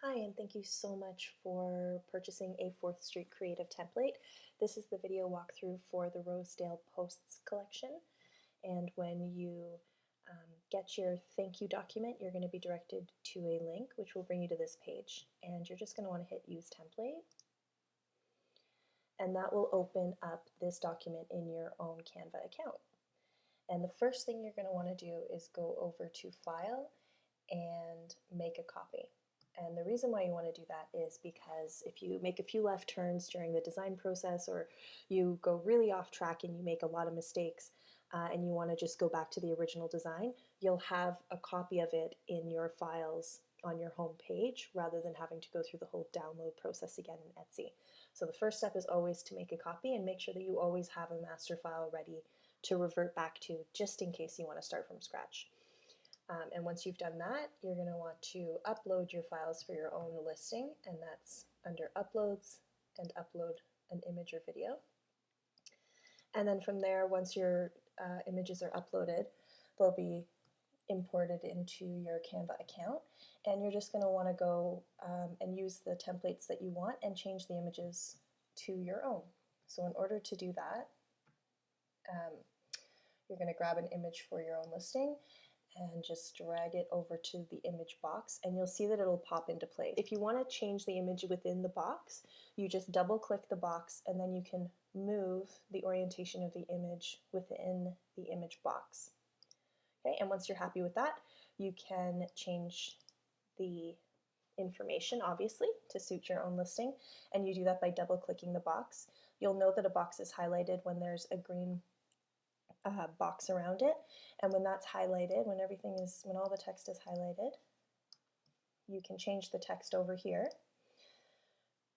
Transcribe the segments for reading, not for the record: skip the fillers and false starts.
Hi, and thank you so much for purchasing a 4th Street Creative template. This is the video walkthrough for the Rosedale Posts collection. And when you get your thank you document, you're going to be directed to a link which will bring you to this page. And you're just going to want to hit Use Template. And that will open up this document in your own Canva account. And the first thing you're going to want to do is go over to File and make a copy. And the reason why you want to do that is because if you make a few left turns during the design process, or you go really off track and you make a lot of mistakes, and you want to just go back to the original design, you'll have a copy of it in your files on your home page rather than having to go through the whole download process again in Etsy. So the first step is always to make a copy and make sure that you always have a master file ready to revert back to just in case you want to start from scratch. And once you've done that, you're going to want to upload your files for your own listing, and that's under Uploads and Upload an image or video. And then from there, once your images are uploaded, they'll be imported into your Canva account, and you're just going to want to go and use the templates that you want and change the images to your own. So in order to do that, you're going to grab an image for your own listing and just drag it over to the image box, and you'll see that it'll pop into place. If you want to change the image within the box, you just double click the box and then you can move the orientation of the image within the image box. Okay, and once you're happy with that, you can change the information, obviously, to suit your own listing, and you do that by double clicking the box. You'll note that a box is highlighted when there's a green box around it, and when that's highlighted, when all the text is highlighted, you can change the text over here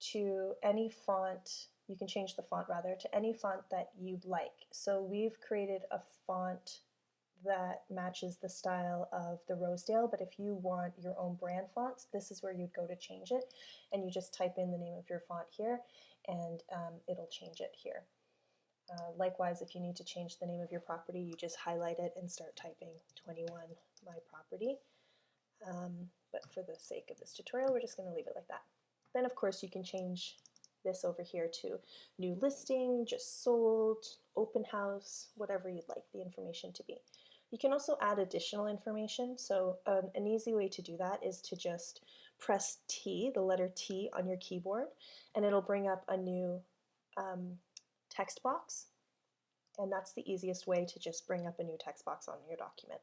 to any font. You can change the font rather to any font that you'd like. So we've created a font that matches the style of the Rosedale, but if you want your own brand fonts, this is where you'd go to change it, and you just type in the name of your font here, and it'll change it here. Likewise, if you need to change the name of your property, you just highlight it and start typing 21 my property. But for the sake of this tutorial, we're just going to leave it like that. Then, of course, you can change this over here to new listing, just sold, open house, whatever you'd like the information to be. You can also add additional information. So an easy way to do that is to just press T, the letter T, on your keyboard, and it'll bring up a new text box, and that's the easiest way to just bring up a new text box on your document.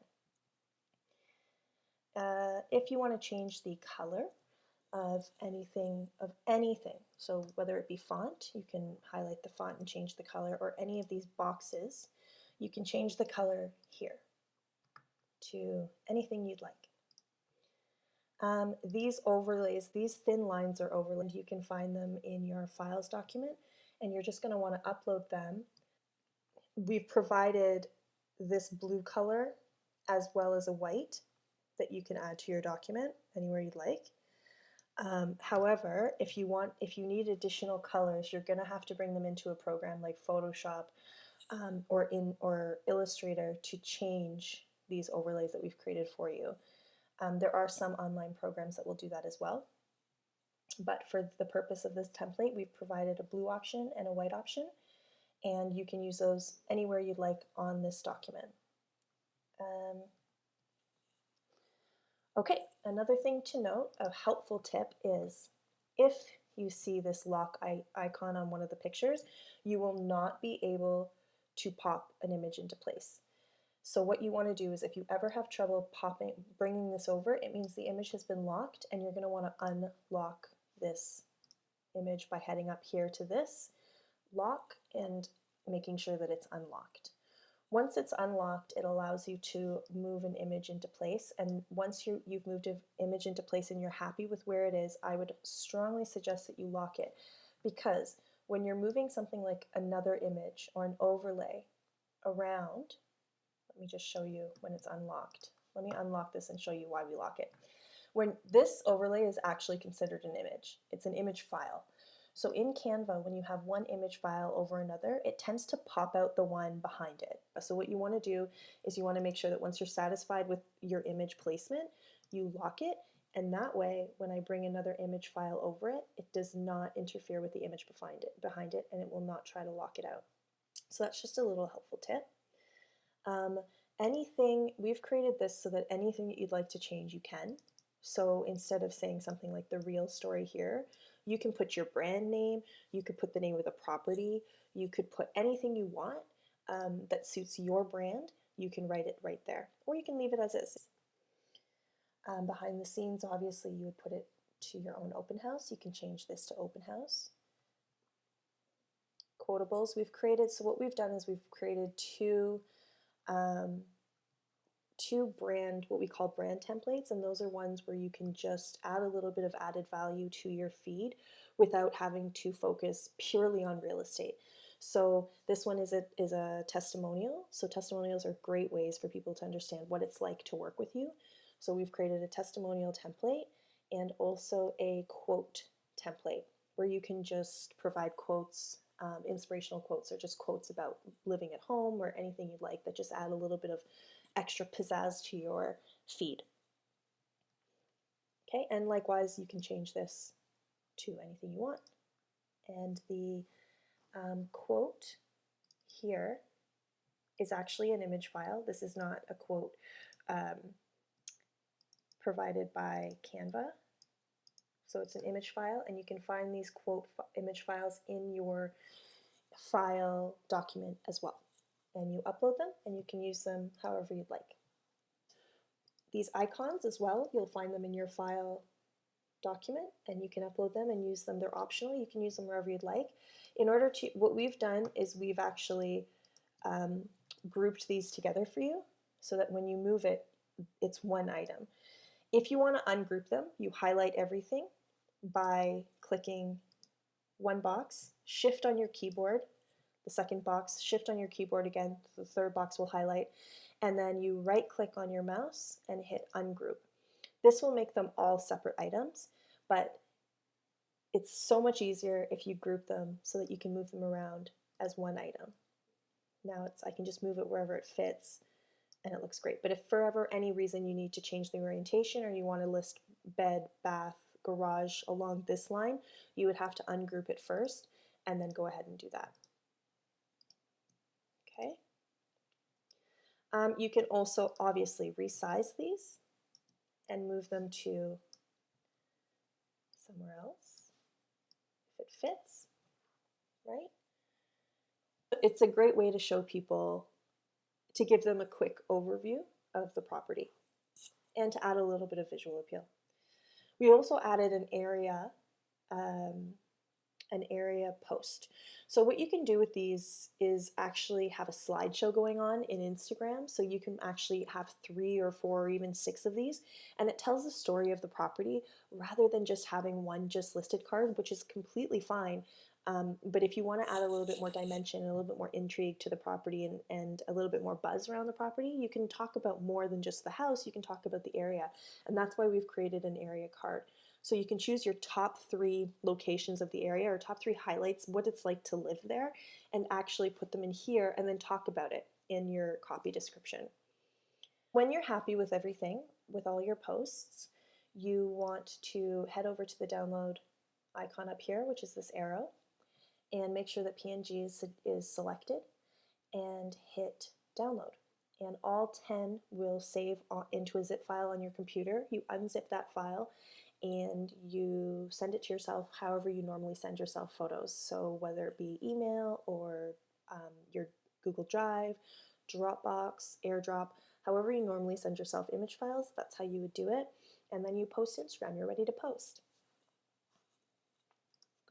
If you want to change the color of anything, so whether it be font, you can highlight the font and change the color, or any of these boxes, you can change the color here to anything you'd like. These overlays, these thin lines are overlaid. You can find them in your files document, and you're just going to want to upload them. We've provided this blue color as well as a white that you can add to your document anywhere you'd like. However, if you need additional colors, you're going to have to bring them into a program like Photoshop or Illustrator to change these overlays that we've created for you. There are some online programs that will do that as well. But for the purpose of this template, we've provided a blue option and a white option, and you can use those anywhere you'd like on this document. Okay, another thing to note, a helpful tip is if you see this lock icon on one of the pictures, you will not be able to pop an image into place. So what you want to do is if you ever have trouble bringing this over, it means the image has been locked, and you're going to want to unlock this image by heading up here to this lock and making sure that it's unlocked. Once it's unlocked, it allows you to move an image into place, and once you've moved an image into place and you're happy with where it is, I would strongly suggest that you lock it, because when you're moving something like another image or an overlay around, let me just show you when it's unlocked. Let me unlock this and show you why we lock it. When this overlay is actually considered an image, it's an image file. So in Canva, when you have one image file over another, it tends to pop out the one behind it. So what you want to do is you want to make sure that once you're satisfied with your image placement, you lock it And that way, when I bring another image file over it, it does not interfere with the image behind it, and it will not try to lock it out. So that's just a little helpful tip. We've created this so that anything that you'd like to change, you can. So instead of saying something like the real story here, you can put your brand name, you could put the name of the property, you could put anything you want that suits your brand. You can write it right there, or you can leave it as is. Behind the scenes, obviously, you would put it to your own open house. You can change this to open house. Quotables we've created. So what we've done is we've created two what we call brand templates, and those are ones where you can just add a little bit of added value to your feed without having to focus purely on real estate. So this one is a testimonial. So testimonials are great ways for people to understand what it's like to work with you. So we've created a testimonial template and also a quote template where you can just provide quotes, inspirational quotes, or just quotes about living at home or anything you'd like that just add a little bit of extra pizzazz to your feed. Okay, and likewise, you can change this to anything you want. And the quote here is actually an image file. This is not a quote provided by Canva. So it's an image file, and you can find these image files in your file document as well. And you upload them, and you can use them however you'd like. These icons as well, you'll find them in your file document, and you can upload them and use them. They're optional. You can use them wherever you'd like. What we've done is we've actually grouped these together for you so that when you move it, it's one item. If you want to ungroup them, you highlight everything by clicking one box, shift on your keyboard, the second box, shift on your keyboard again, the third box will highlight, and then you right click on your mouse and hit ungroup. This will make them all separate items, but it's so much easier if you group them so that you can move them around as one item. Now I can just move it wherever it fits and it looks great. But if for ever any reason you need to change the orientation or you want to list bed, bath, garage along this line, you would have to ungroup it first and then go ahead and do that. Okay. You can also obviously resize these and move them to somewhere else if it fits, right? It's a great way to show people, to give them a quick overview of the property and to add a little bit of visual appeal. We also added an area post. So what you can do with these is actually have a slideshow going on in Instagram. So you can actually have 3 or 4 or even 6 of these, and it tells the story of the property rather than just having one just listed card, which is completely fine. But if you want to add a little bit more dimension and a little bit more intrigue to the property and a little bit more buzz around the property, you can talk about more than just the house, you can talk about the area. And that's why we've created an area card. So you can choose your top 3 locations of the area or top 3 highlights, what it's like to live there, and actually put them in here and then talk about it in your copy description. When you're happy with everything, with all your posts, you want to head over to the download icon up here, which is this arrow, and make sure that PNG is selected and hit download. And all 10 will save into a zip file on your computer. You unzip that file and you send it to yourself however you normally send yourself photos. So whether it be email or your Google Drive, Dropbox, AirDrop, however you normally send yourself image files, that's how you would do it. And then you post to Instagram, you're ready to post.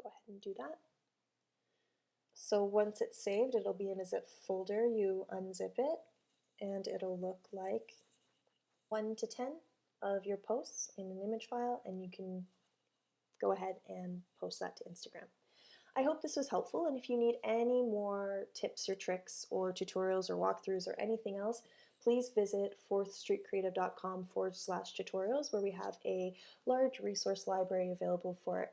Go ahead and do that. So once it's saved, it'll be in a zip folder. You unzip it and it'll look like 1 to 10 of your posts in an image file, and you can go ahead and post that to Instagram. I hope this was helpful, and if you need any more tips or tricks or tutorials or walkthroughs or anything else, please visit fourthstreetcreative.com/tutorials, where we have a large resource library available for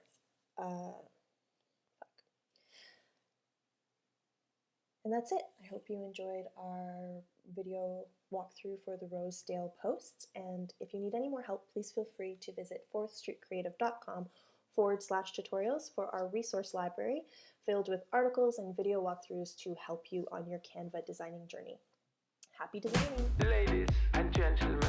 And that's it. I hope you enjoyed our video walkthrough for the Rosedale posts. And if you need any more help, please feel free to visit fourthstreetcreative.com/tutorials for our resource library filled with articles and video walkthroughs to help you on your Canva designing journey. Happy designing! Ladies and gentlemen.